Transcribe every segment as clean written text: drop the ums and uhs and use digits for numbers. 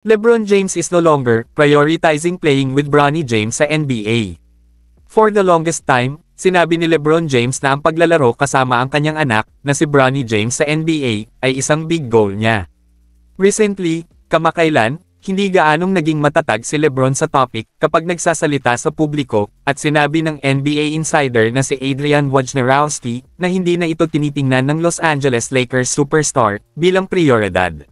LeBron James is no longer prioritizing playing with Bronny James sa NBA. For the longest time, sinabi ni LeBron James na ang paglalaro kasama ang kanyang anak na si Bronny James sa NBA ay isang big goal niya. Recently, kamakailan, hindi gaanong naging matatag si LeBron sa topic kapag nagsasalita sa publiko at sinabi ng NBA insider na si Adrian Wojnarowski na hindi na ito tinitingnan ng Los Angeles Lakers superstar bilang prioridad.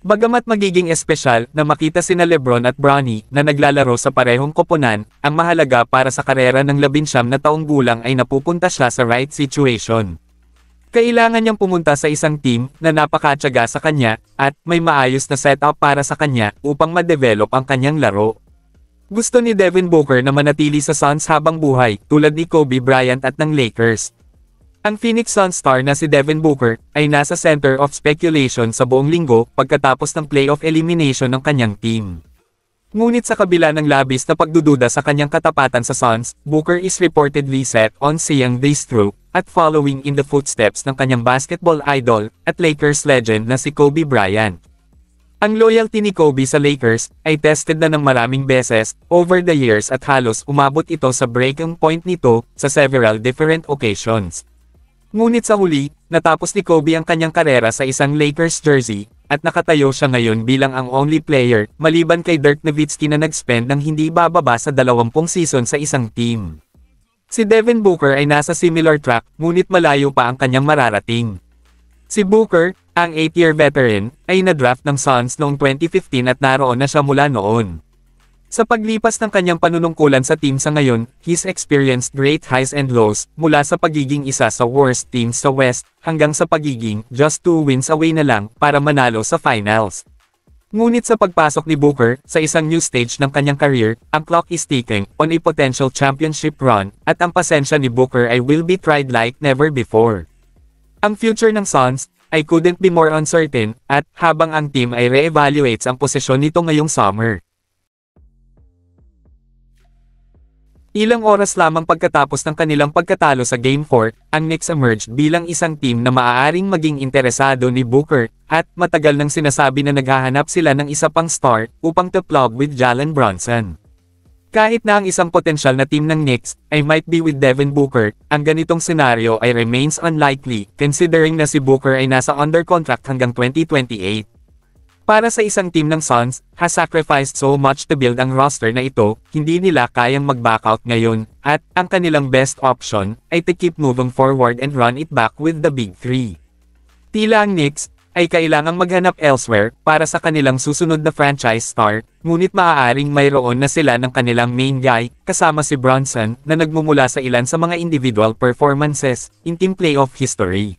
Bagamat magiging espesyal na makita sina LeBron at Bronny na naglalaro sa parehong koponan, ang mahalaga para sa karera ng 19 na taong gulang ay napupunta siya sa right situation. Kailangan niyang pumunta sa isang team na napakatyaga sa kanya at may maayos na setup para sa kanya upang ma-develop ang kanyang laro. Gusto ni Devin Booker na manatili sa Suns habang buhay tulad ni Kobe Bryant at ng Lakers. Ang Phoenix Suns star na si Devin Booker ay nasa center of speculation sa buong linggo pagkatapos ng playoff elimination ng kanyang team. Ngunit sa kabila ng labis na pagdududa sa kanyang katapatan sa Suns, Booker is reportedly set on seeing this through at following in the footsteps ng kanyang basketball idol at Lakers legend na si Kobe Bryant. Ang loyalty ni Kobe sa Lakers ay tested na ng maraming beses over the years at halos umabot ito sa breaking point nito sa several different occasions. Ngunit sa huli, natapos ni Kobe ang kanyang karera sa isang Lakers jersey, at nakatayo siya ngayon bilang ang only player, maliban kay Dirk Nowitzki na nag-spend ng hindi bababa sa 20 season sa isang team. Si Devin Booker ay nasa similar track, ngunit malayo pa ang kanyang mararating. Si Booker, ang 8-year veteran, ay na-draft ng Suns noong 2015 at naroon na siya mula noon. Sa paglipas ng kanyang panunungkulan sa team sa ngayon, he's experienced great highs and lows, mula sa pagiging isa sa worst teams sa West, hanggang sa pagiging just 2 wins away na lang para manalo sa finals. Ngunit sa pagpasok ni Booker sa isang new stage ng kanyang career, ang clock is ticking on a potential championship run, at ang pasensya ni Booker ay will be tried like never before. Ang future ng Suns ay couldn't be more uncertain, at habang ang team ay re-evaluates ang posisyon nito ngayong summer. Ilang oras lamang pagkatapos ng kanilang pagkatalo sa Game 4, ang Knicks emerged bilang isang team na maaaring maging interesado ni Booker, at matagal nang sinasabi na naghahanap sila ng isa pang star upang to-plug with Jalen Brunson. Kahit na ang isang potensyal na team ng Knicks ay might be with Devin Booker, ang ganitong senaryo ay remains unlikely considering na si Booker ay nasa under contract hanggang 2028. Para sa isang team ng Suns, has sacrificed so much to build ang roster na ito, hindi nila kayang mag-backout ngayon, at ang kanilang best option ay to keep moving forward and run it back with the Big Three. Tila ang Knicks ay kailangang maghanap elsewhere para sa kanilang susunod na franchise star, ngunit maaaring mayroon na sila ng kanilang main guy, kasama si Brunson, na nagmumula sa ilan sa mga individual performances in team playoff history.